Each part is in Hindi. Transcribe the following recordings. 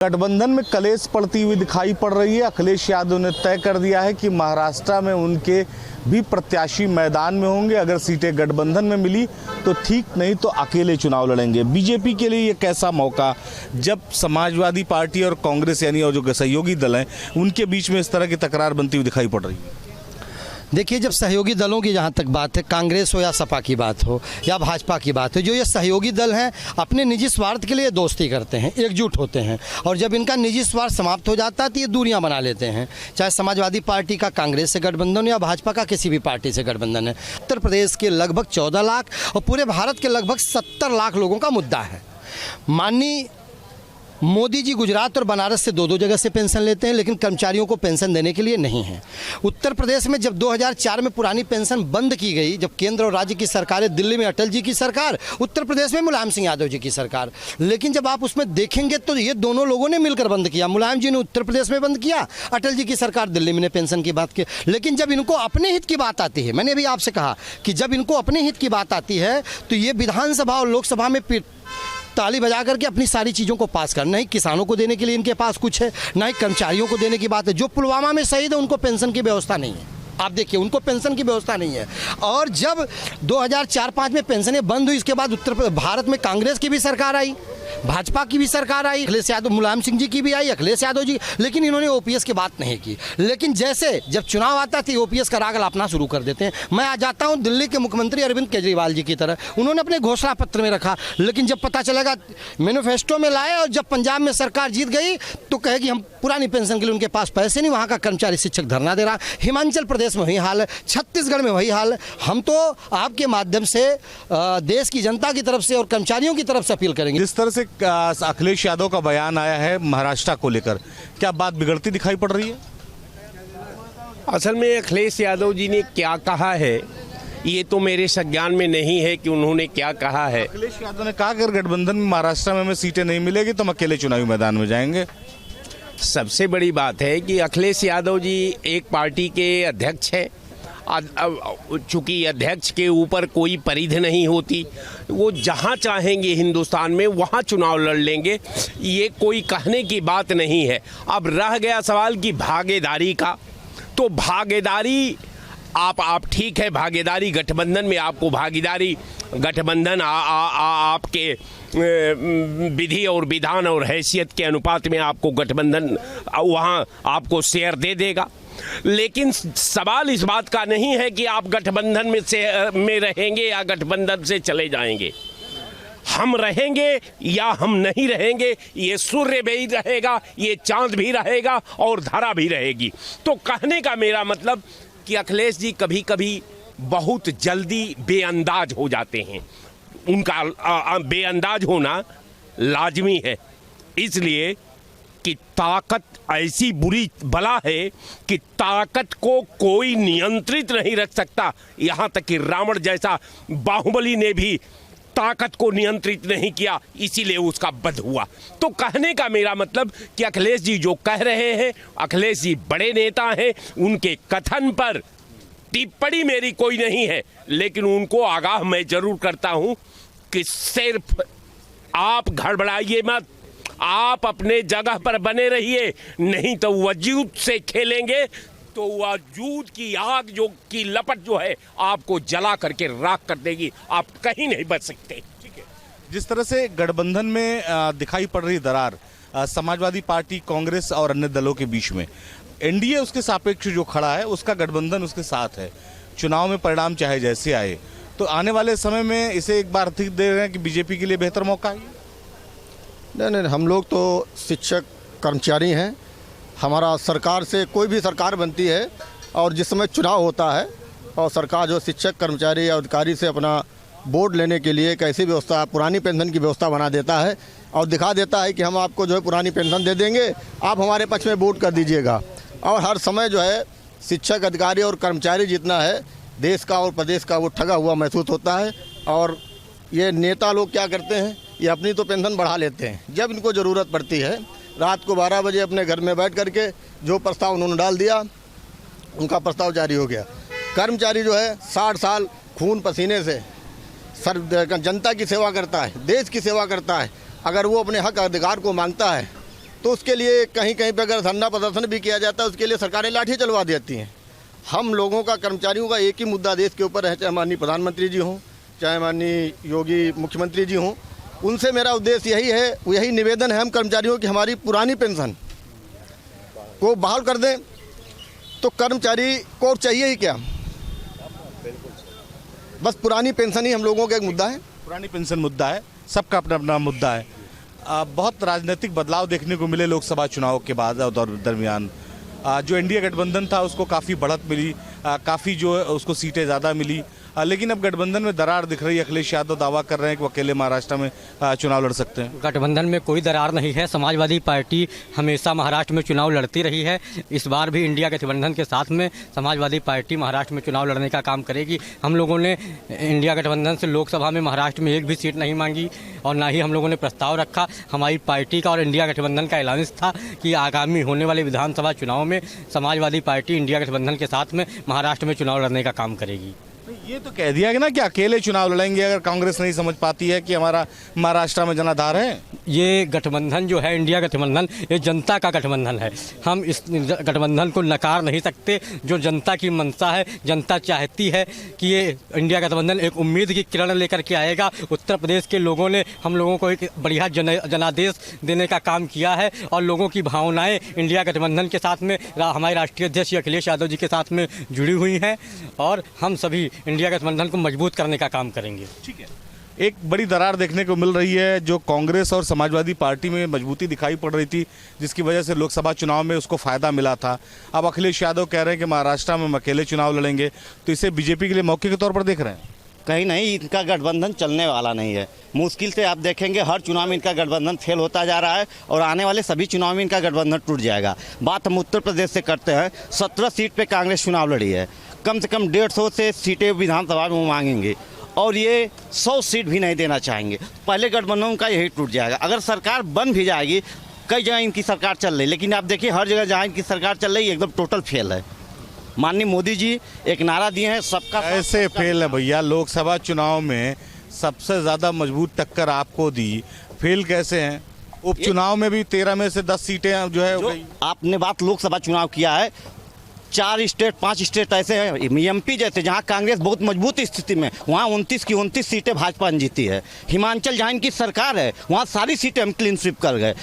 गठबंधन में कलेश पड़ती हुई दिखाई पड़ रही है। अखिलेश यादव ने तय कर दिया है कि महाराष्ट्र में उनके भी प्रत्याशी मैदान में होंगे। अगर सीटें गठबंधन में मिली तो ठीक, नहीं तो अकेले चुनाव लड़ेंगे। बीजेपी के लिए ये कैसा मौका जब समाजवादी पार्टी और कांग्रेस यानी और जो सहयोगी दल हैं उनके बीच में इस तरह की तकरार बनती हुई दिखाई पड़ रही है। देखिए, जब सहयोगी दलों की जहाँ तक बात है, कांग्रेस हो या सपा की बात हो या भाजपा की बात हो, जो ये सहयोगी दल हैं अपने निजी स्वार्थ के लिए दोस्ती करते हैं, एकजुट होते हैं, और जब इनका निजी स्वार्थ समाप्त हो जाता है तो ये दूरियां बना लेते हैं। चाहे समाजवादी पार्टी का कांग्रेस से गठबंधन या भाजपा का किसी भी पार्टी से गठबंधन है। उत्तर प्रदेश के लगभग 14 लाख और पूरे भारत के लगभग 70 लाख लोगों का मुद्दा है। माननीय मोदी जी गुजरात और बनारस से दो जगह से पेंशन लेते हैं, लेकिन कर्मचारियों को पेंशन देने के लिए नहीं है। उत्तर प्रदेश में जब 2004 में पुरानी पेंशन बंद की गई, जब केंद्र और राज्य की सरकारें, दिल्ली में अटल जी की सरकार, उत्तर प्रदेश में मुलायम सिंह यादव जी की सरकार, लेकिन जब आप उसमें देखेंगे तो ये दोनों लोगों ने मिलकर बंद किया। मुलायम जी ने उत्तर प्रदेश में बंद किया, अटल जी की सरकार दिल्ली में ने पेंशन की बात की। लेकिन जब इनको अपने हित की बात आती है, मैंने अभी आपसे कहा कि जब इनको अपने हित की बात आती है तो ये विधानसभा और लोकसभा में ताली बजा करके अपनी सारी चीज़ों को पास करना। ही किसानों को देने के लिए इनके पास कुछ है, ना ही कर्मचारियों को देने की बात है। जो पुलवामा में शहीद है उनको पेंशन की व्यवस्था नहीं है। आप देखिए, उनको पेंशन की व्यवस्था नहीं है। और जब 2004-05 में पेंशनें बंद हुई, इसके बाद उत्तर भारत में कांग्रेस की भी सरकार आई, भाजपा की भी सरकार आई, अखिलेश यादव, मुलायम सिंह जी की भी आई, अखिलेश यादव जी, लेकिन इन्होंने ओपीएस की बात नहीं की। लेकिन जैसे जब चुनाव आता थी ओपीएस का राग अलापना शुरू कर देते हैं। मैं आ जाता हूं दिल्ली के मुख्यमंत्री अरविंद केजरीवाल जी की तरह, उन्होंने अपने घोषणा पत्र में रखा, लेकिन जब पता चलेगा मैनिफेस्टो में लाए और जब पंजाब में सरकार जीत गई तो कहेगी हम पुरानी पेंशन के लिए, उनके पास पैसे नहीं, वहाँ का कर्मचारी शिक्षक धरना दे रहा। हिमाचल प्रदेश में वही हाल है, छत्तीसगढ़ में वही हाल है। हम तो आपके माध्यम से देश की जनता की तरफ से और कर्मचारियों की तरफ से अपील करेंगे। जिस तरह से अखिलेश यादव का बयान आया है महाराष्ट्र को लेकर, क्या बात बिगड़ती दिखाई पड़ रही है? असल में अखिलेश यादव जी ने क्या कहा है ये तो मेरे संज्ञान में नहीं है कि उन्होंने क्या कहा है। अखिलेश यादव ने कहा कि अगर गठबंधन में महाराष्ट्र में हमें सीटें नहीं मिलेगी तो हम अकेले चुनावी मैदान में जाएंगे। सबसे बड़ी बात है कि अखिलेश यादव जी एक पार्टी के अध्यक्ष हैं। चूंकि अध्यक्ष के ऊपर कोई परिधि नहीं होती, वो जहां चाहेंगे हिंदुस्तान में वहां चुनाव लड़ लेंगे, ये कोई कहने की बात नहीं है। अब रह गया सवाल की भागीदारी का, तो भागीदारी आप ठीक है, भागीदारी गठबंधन में आपको भागीदारी गठबंधन आपके विधि और विधान और हैसियत के अनुपात में आपको गठबंधन वहाँ आपको शेयर दे देगा। लेकिन सवाल इस बात का नहीं है कि आप गठबंधन में रहेंगे या गठबंधन से चले जाएंगे। हम रहेंगे या हम नहीं रहेंगे, ये सूर्य भी रहेगा, ये चांद भी रहेगा और धरा भी रहेगी। तो कहने का मेरा मतलब कि अखिलेश जी कभी कभी बहुत जल्दी बेअंदाज हो जाते हैं। उनका बेअंदाज होना लाजमी है, इसलिए कि ताकत ऐसी बुरी बला है कि ताकत को कोई नियंत्रित नहीं रख सकता। यहाँ तक कि रावण जैसा बाहुबली ने भी ताकत को नियंत्रित नहीं किया, इसीलिए उसका वध हुआ। तो कहने का मेरा मतलब कि अखिलेश जी जो कह रहे हैं, अखिलेश जी बड़े नेता हैं, उनके कथन पर टिप्पणी मेरी कोई नहीं है, लेकिन उनको आगाह मैं जरूर करता हूं कि सिर्फ आप गड़बड़ाइए मत, आप अपने जगह पर बने रहिए, नहीं तो वजूद से खेलेंगे तो वजूद की आग जो की लपट जो है आपको जला करके राख कर देगी, आप कहीं नहीं बच सकते। ठीक है, जिस तरह से गठबंधन में दिखाई पड़ रही दरार समाजवादी पार्टी, कांग्रेस और अन्य दलों के बीच में, एनडीए उसके सापेक्ष जो खड़ा है उसका गठबंधन उसके साथ है। चुनाव में परिणाम चाहे जैसे आए, तो आने वाले समय में इसे एक बार अधिक दे रहे हैं कि बीजेपी के लिए बेहतर मौका है। नहीं, हम लोग तो शिक्षक कर्मचारी हैं। हमारा सरकार से कोई भी सरकार बनती है और जिस समय चुनाव होता है और सरकार जो शिक्षक कर्मचारी या अधिकारी से अपना वोट लेने के लिए कैसी व्यवस्था, पुरानी पेंशन की व्यवस्था बना देता है और दिखा देता है कि हम आपको जो है पुरानी पेंशन दे देंगे, आप हमारे पक्ष में वोट कर दीजिएगा। और हर समय जो है शिक्षक, अधिकारी और कर्मचारी जितना है देश का और प्रदेश का, वो ठगा हुआ महसूस होता है। और ये नेता लोग क्या करते हैं, ये अपनी तो पेंशन बढ़ा लेते हैं, जब इनको ज़रूरत पड़ती है रात को 12 बजे अपने घर में बैठ करके जो प्रस्ताव उन्होंने डाल दिया, उनका प्रस्ताव जारी हो गया। कर्मचारी जो है 60 साल खून पसीने से जनता की सेवा करता है, देश की सेवा करता है। अगर वो अपने हक अधिकार को मांगता है तो उसके लिए कहीं कहीं पर अगर धरना प्रदर्शन भी किया जाता है उसके लिए सरकारें लाठी चलवा देती हैं। हम लोगों का, कर्मचारियों का एक ही मुद्दा देश के ऊपर है, चाहे माननीय प्रधानमंत्री जी हों, चाहे माननीय योगी मुख्यमंत्री जी हों, उनसे मेरा उद्देश्य यही है, यही निवेदन है हम कर्मचारियों की, हमारी पुरानी पेंशन को बहाल कर दें। तो कर्मचारी को और चाहिए ही क्या, बस पुरानी पेंशन ही हम लोगों का एक मुद्दा है। पुरानी पेंशन मुद्दा है, सबका अपना अपना मुद्दा है। बहुत राजनीतिक बदलाव देखने को मिले लोकसभा चुनाव के बाद और दरमियान। जो एनडीए गठबंधन था उसको काफ़ी बढ़त मिली, काफ़ी जो है उसको सीटें ज़्यादा मिली, लेकिन अब गठबंधन में दरार दिख रही है। अखिलेश यादव दावा कर रहे हैं कि वो अकेले महाराष्ट्र में चुनाव लड़ सकते हैं। गठबंधन में कोई दरार नहीं है। समाजवादी पार्टी हमेशा महाराष्ट्र में चुनाव लड़ती रही है। इस बार भी इंडिया गठबंधन के साथ में समाजवादी पार्टी महाराष्ट्र में चुनाव लड़ने का काम करेगी। हम लोगों ने इंडिया गठबंधन से लोकसभा में महाराष्ट्र में एक भी सीट नहीं मांगी और ना ही हम लोगों ने प्रस्ताव रखा। हमारी पार्टी का और इंडिया गठबंधन का ऐलान था कि आगामी होने वाले विधानसभा चुनाव में समाजवादी पार्टी इंडिया गठबंधन के साथ में महाराष्ट्र में चुनाव लड़ने का काम करेगी। ये तो कह दिया गया ना कि अकेले चुनाव लड़ेंगे, अगर कांग्रेस नहीं समझ पाती है कि हमारा महाराष्ट्र में जनाधार है। ये गठबंधन जो है इंडिया गठबंधन, ये जनता का गठबंधन है। हम इस गठबंधन को नकार नहीं सकते। जो जनता की मंशा है, जनता चाहती है कि ये इंडिया गठबंधन एक उम्मीद की किरण लेकर के आएगा। उत्तर प्रदेश के लोगों ने हम लोगों को एक बढ़िया जनादेश देने का काम किया है और लोगों की भावनाएं इंडिया गठबंधन के साथ में हमारे राष्ट्रीय अध्यक्ष अखिलेश यादव जी के साथ में जुड़ी हुई हैं और हम सभी इंडिया गठबंधन को मजबूत करने का काम करेंगे। ठीक है, एक बड़ी दरार देखने को मिल रही है। जो कांग्रेस और समाजवादी पार्टी में मजबूती दिखाई पड़ रही थी, जिसकी वजह से लोकसभा चुनाव में उसको फायदा मिला था, अब अखिलेश यादव कह रहे हैं कि महाराष्ट्र में हम अकेले चुनाव लड़ेंगे, तो इसे बीजेपी के लिए मौके के तौर पर देख रहे हैं। कहीं नहीं, इनका गठबंधन चलने वाला नहीं है। मुश्किल से आप देखेंगे हर चुनाव में इनका गठबंधन फेल होता जा रहा है और आने वाले सभी चुनाव में इनका गठबंधन टूट जाएगा। बात हम उत्तर प्रदेश से करते हैं। 17 सीट पे कांग्रेस चुनाव लड़ी है, कम से कम 150 से सीटें विधानसभा में मांगेंगे और ये 100 सीट भी नहीं देना चाहेंगे। पहले गठबंधन का यही टूट जाएगा। अगर सरकार बन भी जाएगी, कई जगह इनकी सरकार चल रही, लेकिन आप देखिए हर जगह जहाँ इनकी सरकार चल रही है एकदम टोटल फेल है। माननीय मोदी जी एक नारा दिए हैं, सबका ऐसे फेल है भैया। लोकसभा चुनाव में सबसे ज़्यादा मजबूत टक्कर आपको दी, फेल कैसे हैं? उपचुनाव में भी 13 में से 10 सीटें जो है हो गई। आपने बात लोकसभा चुनाव किया है, 4 स्टेट 5 स्टेट ऐसे हैं एमपी जैसे जहां कांग्रेस बहुत मजबूत स्थिति में, वहां 29 की 29 सीटें भाजपा ने जीती है। हिमाचल जहां इनकी सरकार है वहां सारी सीटें हम क्लीन स्वीप कर गए।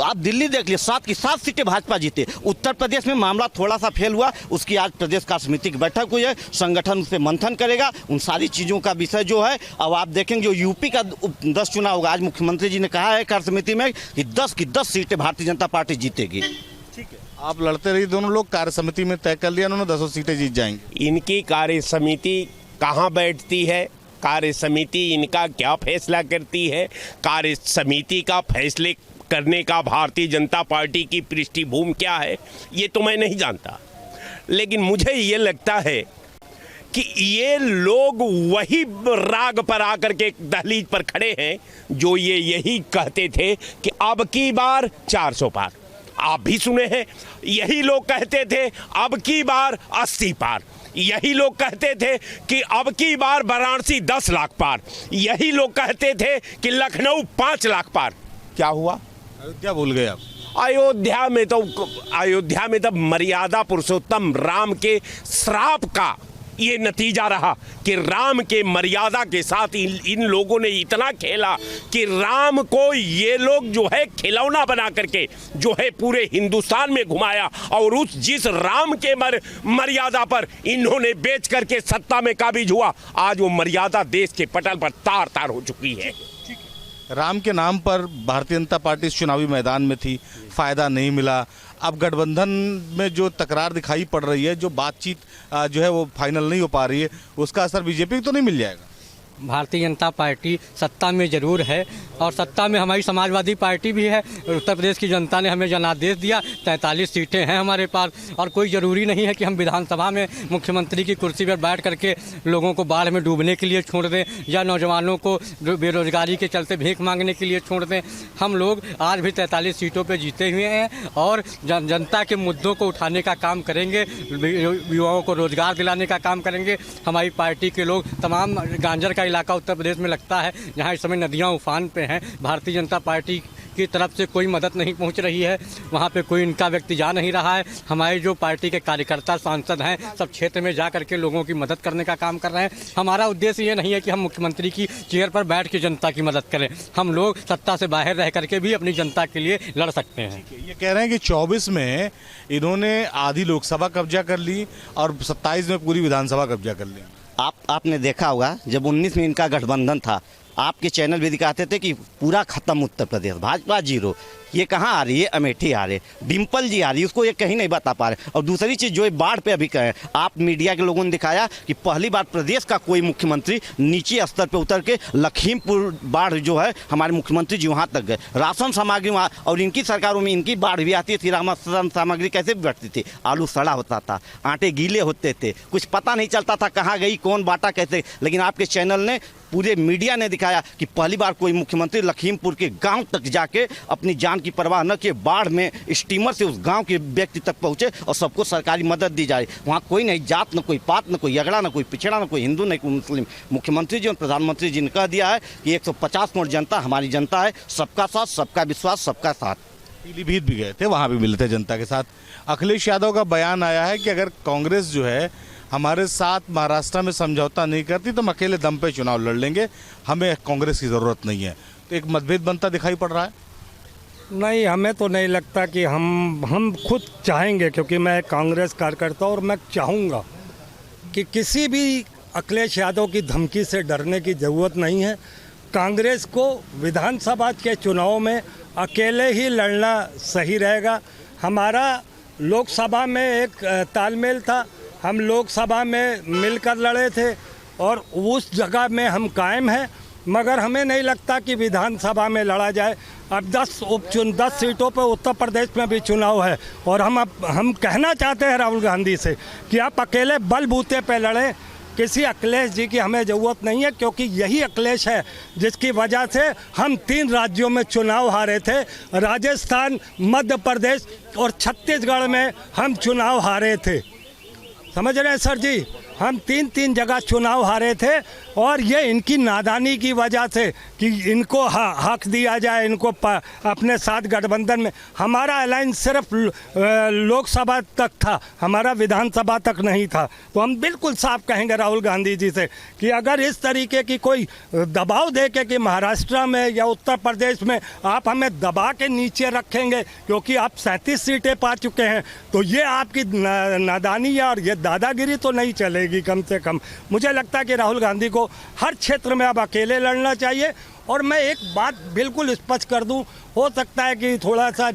आप दिल्ली देख लिए, 7 की 7 सीटें भाजपा जीती। उत्तर प्रदेश में मामला थोड़ा सा फेल हुआ, उसकी आज प्रदेश कार्य समिति की बैठक हुई है, संगठन उस पर मंथन करेगा। उन सारी चीज़ों का विषय जो है, अब आप देखेंगे जो यूपी का 10 चुनाव होगा, आज मुख्यमंत्री जी ने कहा है कार्य समिति में कि 10 की 10 सीटें भारतीय जनता पार्टी जीतेगी। ठीक है, आप लड़ते रहिए दोनों लोग, कार्य समिति में तय कर लिया उन्होंने 10 सीटें जीत जाएंगे। इनकी कार्य समिति कहाँ बैठती है, कार्य समिति इनका क्या फैसला करती है, कार्य समिति का फैसले करने का भारतीय जनता पार्टी की पृष्ठभूमि क्या है, ये तो मैं नहीं जानता। लेकिन मुझे ये लगता है कि ये लोग वही राग पर आकर के दहलीज पर खड़े हैं जो ये यही कहते थे कि अब की बार 400 पार। आप भी सुने हैं, यही लोग कहते थे अब की बार 80 पार। यही लोग कहते थे कि अब की बार वाराणसी 10 लाख पार। यही लोग कहते थे कि लखनऊ 5 लाख पार। क्या हुआ? अयोध्या भूल गए आप। अयोध्या में तो मर्यादा पुरुषोत्तम राम के श्राप का ये नतीजा रहा कि राम के मर्यादा के साथ इन लोगों ने इतना खेला कि राम को ये लोग जो है खिलौना बना करके जो है पूरे हिंदुस्तान में घुमाया और उस जिस राम के मर्यादा पर इन्होंने बेच करके सत्ता में काबिज हुआ, आज वो मर्यादा देश के पटल पर तार तार हो चुकी है। राम के नाम पर भारतीय जनता पार्टी इस चुनावी मैदान में थी, फायदा नहीं मिला। अब गठबंधन में जो तकरार दिखाई पड़ रही है, जो बातचीत जो है वो फाइनल नहीं हो पा रही है, उसका असर बीजेपी को तो नहीं मिल जाएगा? भारतीय जनता पार्टी सत्ता में ज़रूर है और सत्ता में हमारी समाजवादी पार्टी भी है। उत्तर प्रदेश की जनता ने हमें जनादेश दिया, 43 सीटें हैं हमारे पास और कोई ज़रूरी नहीं है कि हम विधानसभा में मुख्यमंत्री की कुर्सी पर बैठ करके लोगों को बाढ़ में डूबने के लिए छोड़ दें या नौजवानों को बेरोजगारी के चलते भीख मांगने के लिए छोड़ दें। हम लोग आज भी 43 सीटों पर जीते हुए हैं और जनता के मुद्दों को उठाने का काम करेंगे, युवाओं को रोजगार दिलाने का काम करेंगे। हमारी पार्टी के लोग तमाम गांजर का इलाका उत्तर प्रदेश में लगता है जहां इस समय नदियां उफान पे हैं। भारतीय जनता पार्टी की तरफ से कोई मदद नहीं पहुंच रही है, वहां पे कोई इनका व्यक्ति जा नहीं रहा है। हमारे जो पार्टी के कार्यकर्ता सांसद हैं सब क्षेत्र में जा करके लोगों की मदद करने का काम कर रहे हैं। हमारा उद्देश्य ये नहीं है कि हम मुख्यमंत्री की चेयर पर बैठ के जनता की मदद करें, हम लोग सत्ता से बाहर रह करके भी अपनी जनता के लिए लड़ सकते हैं। ये कह रहे हैं कि 24 में इन्होंने आधी लोकसभा कब्जा कर ली और 27 में पूरी विधानसभा कब्जा कर ली। आपने देखा होगा जब 19 में इनका गठबंधन था, आपके चैनल भी दिखाते थे कि पूरा खत्म उत्तर प्रदेश, भाजपा जीरो। ये कहाँ आ रही है? अमेठी आ रही है, डिम्पल जी आ रही है, उसको ये कहीं नहीं बता पा रहे। और दूसरी चीज़ जो ये बाढ़ पे अभी कहे, आप मीडिया के लोगों ने दिखाया कि पहली बार प्रदेश का कोई मुख्यमंत्री नीचे स्तर पे उतर के लखीमपुर बाढ़ जो है हमारे मुख्यमंत्री जी वहाँ तक गए, राशन सामग्री वहाँ, और इनकी सरकारों में इनकी बाढ़ भी आती थी, राशन सामग्री कैसे भी बढ़ती थी, आलू सड़ा होता था, आटे गीले होते थे, कुछ पता नहीं चलता था कहाँ गई, कौन बांटा कैसे। लेकिन आपके चैनल ने, पूरे मीडिया ने दिखाया कि पहली बार कोई मुख्यमंत्री लखीमपुर के गांव तक जाके अपनी जान की परवाह न किए, बाढ़ में स्टीमर से उस गांव के व्यक्ति तक पहुंचे और सबको सरकारी मदद दी जाए। वहां कोई नहीं जात, न कोई पात, न कोई अगड़ा, न कोई पिछड़ा, न कोई हिंदू, न कोई मुस्लिम। मुख्यमंत्री जी और प्रधानमंत्री जी ने कह दिया है कि 150 करोड़ जनता हमारी जनता है, सबका साथ, सबका विश्वास, सबका साथ। पीलीभीत भी गए थे, वहाँ भी मिले थे जनता के साथ। अखिलेश यादव का बयान आया है कि अगर कांग्रेस जो है हमारे साथ महाराष्ट्र में समझौता नहीं करती तो हम अकेले दम पे चुनाव लड़ लेंगे, हमें कांग्रेस की ज़रूरत नहीं है। तो एक मतभेद बनता दिखाई पड़ रहा है। नहीं, हमें तो नहीं लगता कि हम खुद चाहेंगे, क्योंकि मैं कांग्रेस कार्यकर्ता और मैं चाहूँगा कि किसी भी अखिलेश यादव की धमकी से डरने की ज़रूरत नहीं है। कांग्रेस को विधानसभा के चुनाव में अकेले ही लड़ना सही रहेगा। हमारा लोकसभा में एक तालमेल था, हम लोकसभा में मिलकर लड़े थे और उस जगह में हम कायम हैं, मगर हमें नहीं लगता कि विधानसभा में लड़ा जाए। अब 10 सीटों पर उत्तर प्रदेश में भी चुनाव है और हम कहना चाहते हैं राहुल गांधी से कि आप अकेले बलबूते पे लड़ें, किसी अखिलेश जी की हमें ज़रूरत नहीं है, क्योंकि यही अखिलेश है जिसकी वजह से हम 3 राज्यों में चुनाव हारे थे, राजस्थान, मध्य प्रदेश और छत्तीसगढ़ में हम चुनाव हारे थे। समझ रहे हैं सर जी, हम 3 जगह चुनाव हारे थे और ये इनकी नादानी की वजह से कि इनको हक दिया जाए, इनको अपने साथ गठबंधन में। हमारा अलायंस सिर्फ लोकसभा तक था, हमारा विधानसभा तक नहीं था। तो हम बिल्कुल साफ कहेंगे राहुल गांधी जी से कि अगर इस तरीके की कोई दबाव दे के कि महाराष्ट्र में या उत्तर प्रदेश में आप हमें दबा के नीचे रखेंगे क्योंकि आप 37 सीटें पा चुके हैं, तो ये आपकी नादानी और ये दादागिरी तो नहीं चलेगी। कम से कम मुझे लगता है कि राहुल गांधी को हर क्षेत्र में अब अकेले लड़ना चाहिए। और मैं एक बात बिल्कुल स्पष्ट कर दूं, हो सकता है कि थोड़ा सा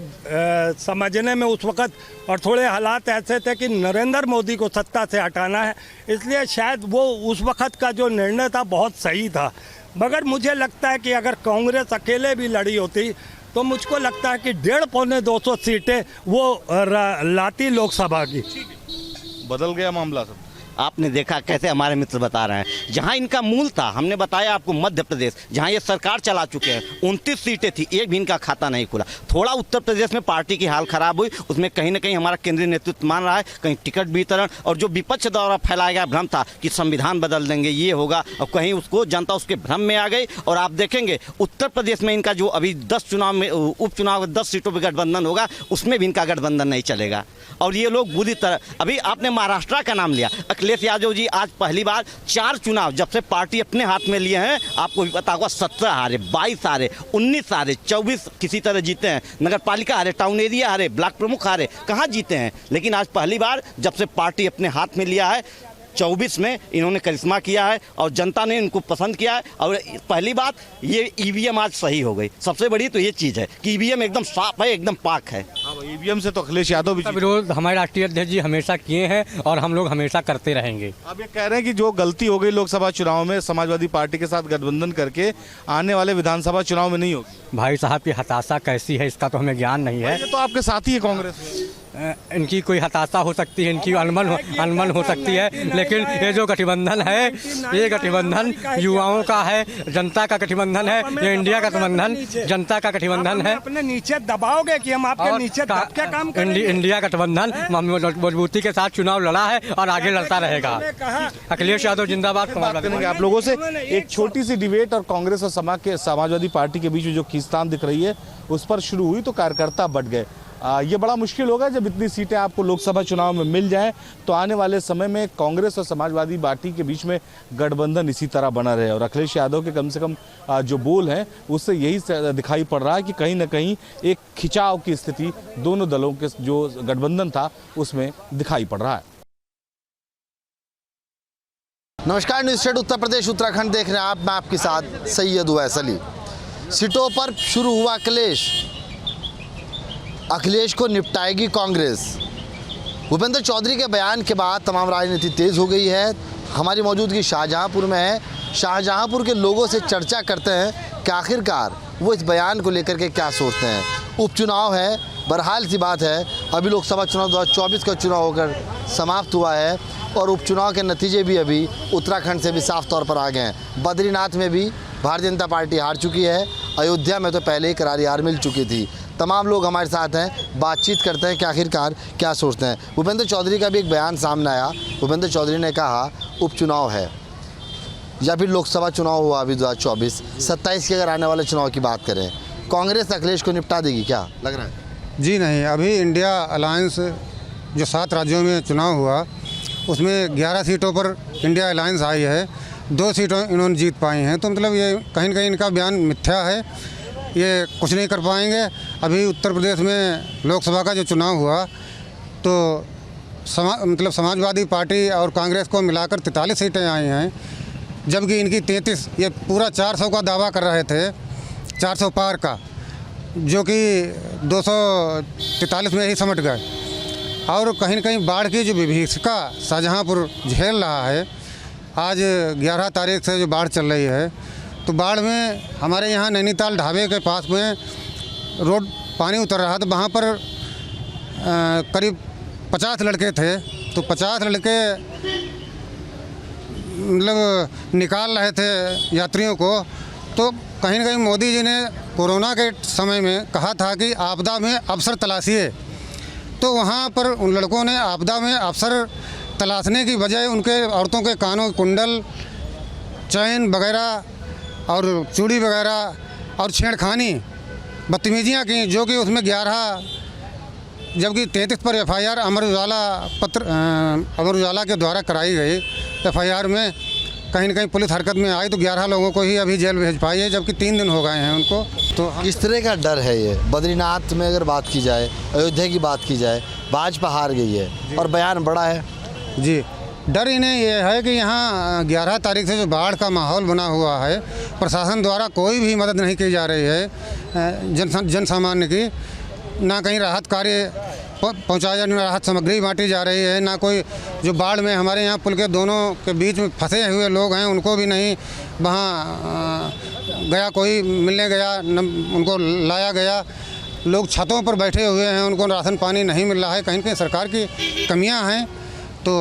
समझने में उस वक्त और थोड़े हालात ऐसे थे कि नरेंद्र मोदी को सत्ता से हटाना है, इसलिए शायद वो उस वक्त का जो निर्णय था बहुत सही था। मगर मुझे लगता है कि अगर कांग्रेस अकेले भी लड़ी होती तो मुझको लगता है कि 150-200 सीटें वो लाती लोकसभा की। बदल गया मामला सब। आपने देखा कैसे हमारे मित्र बता रहे हैं, जहां इनका मूल था, हमने बताया आपको मध्य प्रदेश, जहां ये सरकार चला चुके हैं, 29 सीटें थी, एक भी इनका खाता नहीं खुला। थोड़ा उत्तर प्रदेश में पार्टी की हाल खराब हुई, उसमें कहीं ना कहीं हमारा केंद्रीय नेतृत्व मान रहा है, कहीं टिकट वितरण और जो विपक्ष द्वारा फैलाया गया भ्रम था कि संविधान बदल देंगे, ये होगा, और कहीं उसको जनता उसके भ्रम में आ गई। और आप देखेंगे उत्तर प्रदेश में इनका जो अभी 10 चुनाव में उपचुनाव 10 सीटों पर गठबंधन होगा, उसमें भी इनका गठबंधन नहीं चलेगा। और ये लोग बुरी तरह, अभी आपने महाराष्ट्र का नाम लिया, अखिलेश यादव जी आज पहली बार 4 चुनाव जब से पार्टी अपने हाथ में लिए हैं, आपको भी पता होगा, 17 हारे, 22 हारे, 19 हारे, 24 किसी तरह जीते हैं, नगर पालिका हारे, टाउन एरिया हारे, ब्लॉक प्रमुख हारे, कहाँ जीते हैं। लेकिन आज पहली बार जब से पार्टी अपने हाथ में लिया है, 24 में इन्होंने करिश्मा किया है और जनता ने इनको पसंद किया है। और पहली बात, ये ईवीएम आज सही हो गई, सबसे बड़ी तो ये चीज़ है कि ईवीएम एकदम साफ है, एकदम पाक है। ईवीएम से तो अखिलेश यादव भी विरोध हमारे राष्ट्रीय अध्यक्ष जी हमेशा किए हैं और हम लोग हमेशा करते रहेंगे। अब ये कह रहे हैं कि जो गलती हो गई लोकसभा चुनाव में समाजवादी पार्टी के साथ गठबंधन करके, आने वाले विधानसभा चुनाव में नहीं होगी। भाई साहब की हताशा कैसी है इसका तो हमें ज्ञान नहीं है। ये तो आपके साथी है कांग्रेस। इनकी कोई हताशा हो सकती है, इनकी अनमन हो सकती है, लेकिन ये जो गठबंधन है, ये गठबंधन युवाओं का है, जनता का गठबंधन है, ये इंडिया का गठबंधन जनता का गठबंधन है। अपने नीचे दबाओगे कि हम आपके नीचे दब के काम करेंगे। इंडिया गठबंधन मजबूती के साथ चुनाव लड़ा है और आगे लड़ता रहेगा। अखिलेश यादव जिंदाबाद। आप लोगों से एक छोटी सी डिबेट और कांग्रेस और समाजवादी पार्टी के बीच में जो खींचतान दिख रही है उस पर शुरू हुई तो कार्यकर्ता बढ़ गए। ये बड़ा मुश्किल होगा जब इतनी सीटें आपको लोकसभा चुनाव में मिल जाएं, तो आने वाले समय में कांग्रेस और समाजवादी पार्टी के बीच में गठबंधन इसी तरह बना रहे। और अखिलेश यादव के कम से कम जो बोल हैं उससे यही दिखाई पड़ रहा है कि कहीं ना कहीं एक खिंचाव की स्थिति दोनों दलों के जो गठबंधन था उसमें दिखाई पड़ रहा है। नमस्कार, न्यूज़ स्टेट उत्तर प्रदेश उत्तराखंड देख रहे हैं आप। मैं आपके साथ सैयद उवैस अली। सीटों पर शुरू हुआ क्लेश, अखिलेश को निपटाएगी कांग्रेस। भूपेंद्र चौधरी के बयान के बाद तमाम राजनीति तेज़ हो गई है। हमारी मौजूदगी शाहजहांपुर में है। शाहजहांपुर के लोगों से चर्चा करते हैं कि आखिरकार वो इस बयान को लेकर के क्या सोचते हैं। उपचुनाव है, बहरहाल सी बात है, अभी लोकसभा चुनाव 2024 का चुनाव होकर समाप्त हुआ है और उपचुनाव के नतीजे भी अभी उत्तराखंड से भी साफ तौर पर आ गए हैं। बद्रीनाथ में भी भारतीय जनता पार्टी हार चुकी है, अयोध्या में तो पहले ही करारी हार मिल चुकी थी। तमाम लोग हमारे साथ हैं, बातचीत करते हैं कि आखिरकार क्या सोचते हैं। भूपेंद्र चौधरी का भी एक बयान सामने आया। भूपेंद्र चौधरी ने कहा उपचुनाव है या फिर लोकसभा चुनाव हुआ अभी 2024, 27 के अगर आने वाले चुनाव की बात करें, कांग्रेस अखिलेश को निपटा देगी, क्या लग रहा है? जी नहीं, अभी इंडिया अलायंस जो 7 राज्यों में चुनाव हुआ उसमें 11 सीटों पर इंडिया अलायंस आई है, 2 सीटों इन्होंने जीत पाई हैं। तो मतलब ये कहीं ना कहीं इनका बयान मिथ्या है, ये कुछ नहीं कर पाएंगे। अभी उत्तर प्रदेश में लोकसभा का जो चुनाव हुआ तो समाजवादी पार्टी और कांग्रेस को मिलाकर 43 सीटें आई हैं, जबकि इनकी 33, ये पूरा 400 का दावा कर रहे थे, 400 पार का, जो कि 243 में ही समट गए। और कहीं न कहीं बाढ़ की जो विभीषिका शाहजहांपुर झेल रहा है, आज 11 तारीख से जो बाढ़ चल रही है, तो बाढ़ में हमारे यहाँ नैनीताल ढाबे के पास में रोड पानी उतर रहा था। वहाँ पर करीब 50 लड़के थे, तो 50 लड़के मतलब निकाल रहे थे यात्रियों को। तो कहीं न कहीं मोदी जी ने कोरोना के समय में कहा था कि आपदा में अवसर तलाशिए, तो वहाँ पर उन लड़कों ने आपदा में अवसर तलाशने की बजाय उनके औरतों के कानों कुंडल, चैन वगैरह और चूड़ी वगैरह और छेड़खानी, बदतमीजियाँ की, जो कि उसमें 11, जबकि 33 पर FIR अमर उजाला के द्वारा कराई गई। FIR में कहीं न कहीं पुलिस हरकत में आई तो 11 लोगों को ही अभी जेल भेज पाई है, जबकि 3 दिन हो गए हैं उनको। तो किस तरह का डर है ये? बद्रीनाथ में अगर बात की जाए, अयोध्या की बात की जाए, भाजपा हार गई है और बयान बड़ा है। जी, डर इन्हें यह है कि यहाँ 11 तारीख से जो बाढ़ का माहौल बना हुआ है, प्रशासन द्वारा कोई भी मदद नहीं की जा रही है जन सामान्य की, ना कहीं राहत कार्य पहुँचाया, ना राहत सामग्री बांटी जा रही है, ना कोई जो बाढ़ में हमारे यहाँ पुल के दोनों के बीच में फंसे हुए लोग हैं उनको भी नहीं वहाँ गया, कोई मिलने गया, न उनको लाया गया। लोग छतों पर बैठे हुए हैं, उनको राशन पानी नहीं मिल रहा है। कहीं कहीं सरकार की कमियाँ हैं, तो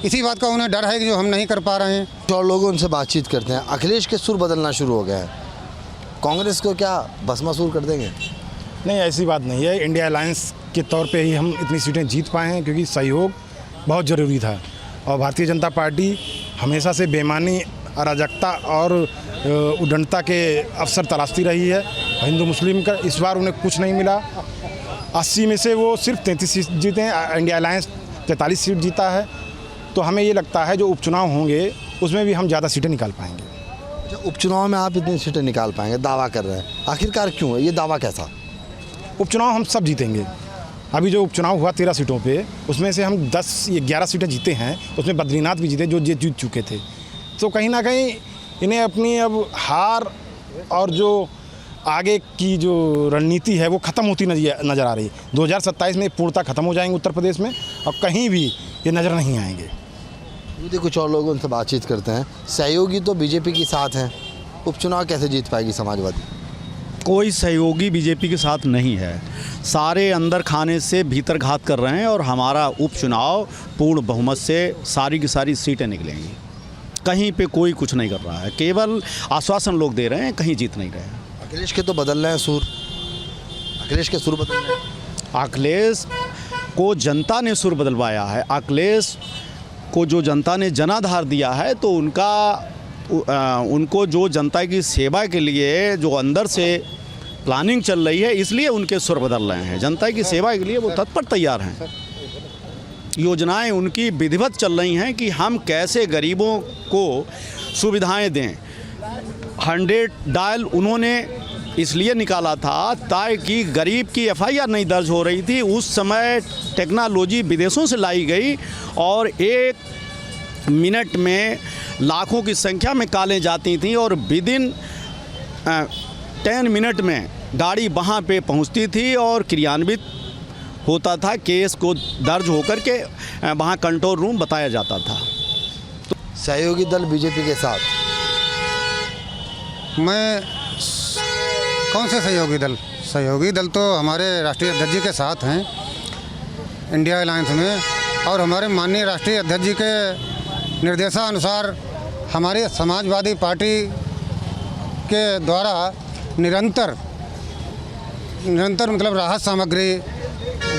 इसी बात का उन्हें डर है कि जो हम नहीं कर पा रहे हैं। जो लोग उनसे बातचीत करते हैं, अखिलेश के सुर बदलना शुरू हो गया है, कांग्रेस को क्या भस्मासुर कर देंगे? नहीं, ऐसी बात नहीं है। इंडिया अलायंस के तौर पे ही हम इतनी सीटें जीत पाए हैं, क्योंकि सहयोग बहुत ज़रूरी था। और भारतीय जनता पार्टी हमेशा से बेईमानी, अराजकता और उद्दंडता के अवसर तलाशती रही है। हिंदू मुस्लिम का इस बार उन्हें कुछ नहीं मिला। 80 में से वो सिर्फ 33 सीट जीते हैं, इंडिया अलायंस 43 सीट जीता है। तो हमें ये लगता है जो उपचुनाव होंगे उसमें भी हम ज़्यादा सीटें निकाल पाएंगे। उपचुनाव में आप इतनी सीटें निकाल पाएंगे, दावा कर रहे हैं, आखिरकार क्यों है ये दावा? कैसा उपचुनाव हम सब जीतेंगे। अभी जो उपचुनाव हुआ 13 सीटों पे, उसमें से हम 11 सीटें जीते हैं, उसमें बद्रीनाथ भी जीते जो जीत चुके थे। तो कहीं ना कहीं इन्हें अपनी अब हार और जो आगे की जो रणनीति है वो ख़त्म होती नज़र आ रही है। 2027 में पूर्णतः ख़त्म हो जाएंगे उत्तर प्रदेश में और कहीं भी ये नज़र नहीं आएंगे। यदि कुछ और लोग उनसे बातचीत करते हैं, सहयोगी तो बीजेपी के साथ हैं, उपचुनाव कैसे जीत पाएगी समाजवादी? कोई सहयोगी बीजेपी के साथ नहीं है, सारे अंदर खाने से भीतर घात कर रहे हैं और हमारा उपचुनाव पूर्ण बहुमत से सारी की सारी सीटें निकलेंगी। कहीं पे कोई कुछ नहीं कर रहा है, केवल आश्वासन लोग दे रहे हैं, कहीं जीत नहीं रहे हैं। अखिलेश के तो बदल रहे हैं सुर, अखिलेश के सुर बदल रहे हैं। अखिलेश को जनता ने सुर बदलवाया है, अखिलेश को जो जनता ने जनाधार दिया है, तो उनको जो जनता की सेवा के लिए जो अंदर से प्लानिंग चल रही है, इसलिए उनके सुर बदल रहे हैं। जनता की सेवा के लिए वो तत्पर तैयार हैं। योजनाएं उनकी विधिवत चल रही हैं कि हम कैसे गरीबों को सुविधाएं दें। 100 डायल उन्होंने इसलिए निकाला था ताकि गरीब की FIR नहीं दर्ज हो रही थी। उस समय टेक्नोलॉजी विदेशों से लाई गई और 1 मिनट में लाखों की संख्या में कॉलें जाती थीं और विदिन 10 मिनट में गाड़ी वहाँ पे पहुँचती थी और क्रियान्वित होता था। केस को दर्ज होकर के वहाँ कंट्रोल रूम बताया जाता था। सहयोगी दल बीजेपी के साथ, मैं कौन से सहयोगी दल? सहयोगी दल तो हमारे राष्ट्रीय अध्यक्ष जी के साथ हैं इंडिया अलायंस में, और हमारे माननीय राष्ट्रीय अध्यक्ष जी के निर्देशानुसार हमारी समाजवादी पार्टी के द्वारा निरंतर मतलब राहत सामग्री,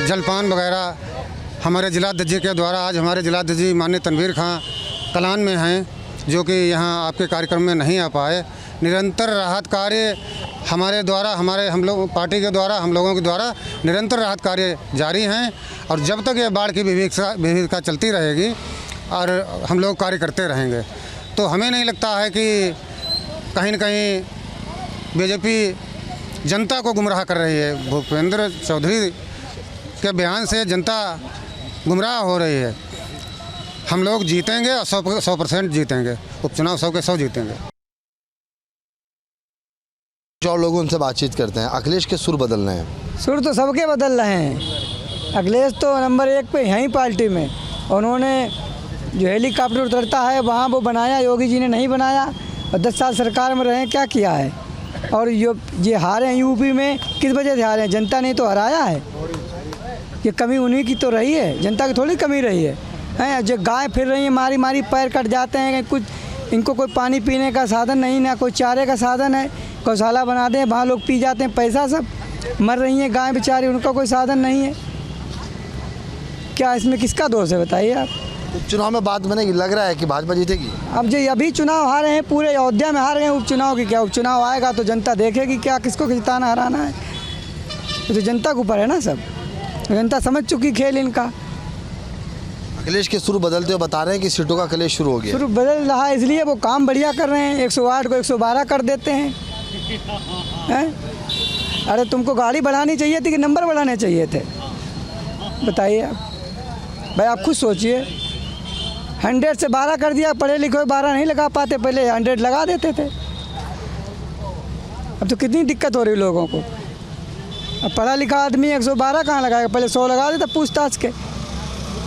जलपान वगैरह हमारे जिलाध्यक्ष जी के द्वारा, आज हमारे जिलाध्यक्ष जी माननीय तनवीर खां कलान में हैं, जो कि यहाँ आपके कार्यक्रम में नहीं आ पाए। निरंतर राहत कार्य हमारे द्वारा, हम लोग पार्टी के द्वारा, हम लोगों के द्वारा निरंतर राहत कार्य जारी हैं, और जब तक ये बाढ़ की विभीषिका चलती रहेगी और हम लोग कार्य करते रहेंगे। तो हमें नहीं लगता है कि कहीं न कहीं बीजेपी जनता को गुमराह कर रही है। भूपेंद्र चौधरी के बयान से जनता गुमराह हो रही है। हम लोग जीतेंगे और 100% जीतेंगे, उपचुनाव 100 के 100 जीतेंगे। जो लोग उनसे बातचीत करते हैं, अखिलेश के सुर बदल रहे हैं। सुर तो सबके बदल रहे हैं। अखिलेश तो नंबर 1 पे यहीं पार्टी में, उन्होंने जो हेलीकॉप्टर उतरता है वहाँ वो बनाया, योगी जी ने नहीं बनाया, और 10 साल सरकार में रहे, क्या किया है। और ये हारे हैं यूपी में, किस वजह से हारे हैं? जनता ने तो हराया है। ये कमी उन्हीं की तो रही है, जनता की थोड़ी कमी रही है। जो गाय फिर रही है मारी मारी, पैर कट जाते हैं, कुछ इनको कोई पानी पीने का साधन नहीं, ना कोई चारे का साधन है। गौशाला बना दें, वहाँ लोग पी जाते हैं, पैसा सब मर रही हैं गाय बेचारी, उनका कोई साधन नहीं है। क्या इसमें किसका दोष है बताइए आप? उपचुनाव में बात मैंने लग रहा है कि भाजपा जीतेगी। अब जो अभी चुनाव हारे हैं, पूरे अयोध्या में हार गए, उपचुनाव की क्या? उपचुनाव आएगा तो जनता देखेगी क्या किसको जिताना हराना है। तो जनता के ऊपर है ना सब, जनता समझ चुकी खेल इनका। अखिलेश के सुर बदलते हुए बता रहे हैं कि सीटों का कलेश शुरू हो गया। शुरू बदल रहा है, इसलिए वो काम बढ़िया कर रहे हैं। 108 को 112 कर देते हैं। अरे तुमको गाड़ी बढ़ानी चाहिए थी कि नंबर बढ़ाने चाहिए थे? बताइए आप भाई, आप खुद सोचिए। 100 से 12 कर दिया, पढ़े लिखे 12 नहीं लगा पाते, पहले 100 लगा देते थे। अब तो कितनी दिक्कत हो रही लोगों को। अब पढ़ा लिखा आदमी 112 कहाँ लगाएगा? पहले 100 लगा देता पूछताछ के।